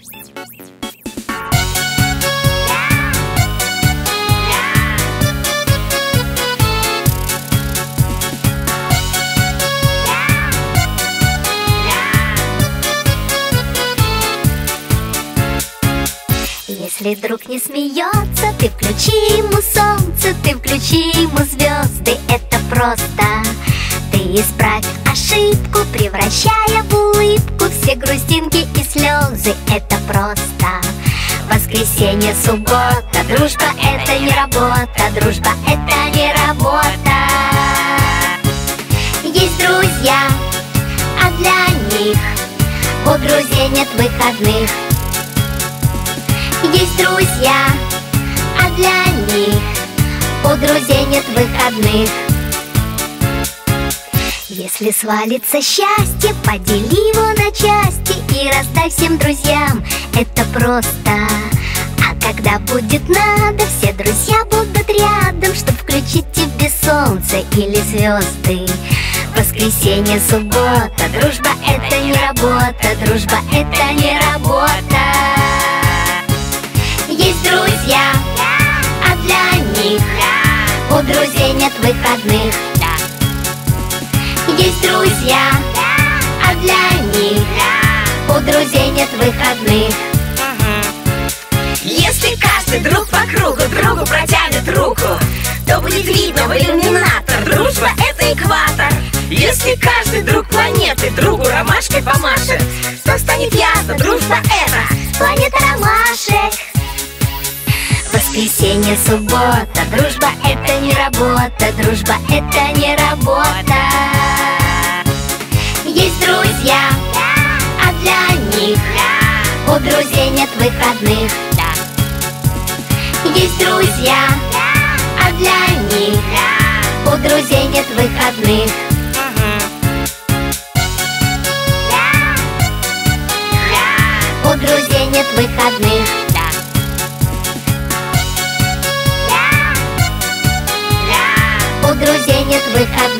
Если друг не смеется, ты включи ему солнце, ты включи ему звезды, это просто. Ты исправь ошибку, превращая в улыбку все грустинки и слезы, это просто. Воскресенье, суббота, дружба это не работа, дружба это не работа. Есть друзья, а для них у друзей нет выходных. Есть друзья, а для них у друзей нет выходных. Если свалится счастье, подели его на части и раздай всем друзьям, это просто. А когда будет надо, все друзья будут рядом, чтоб включить тебе солнце или звезды. Воскресенье, суббота, дружба это не работа, дружба это не работа. Есть друзья, а для них у друзей нет выходных. Есть друзья, а для них у друзей нет выходных. Если каждый друг по кругу другу протянет руку, то будет видно в иллюминатор, дружба это экватор. Если каждый друг планеты другу ромашкой помашет, то станет ясно, дружба это планета ромашек. Воскресенье, суббота, дружба это не работа, дружба это не работа. Есть друзья, а для них у друзей нет выходных. Есть друзья, а для них у друзей нет выходных. У друзей нет выходных. У друзей нет выходных.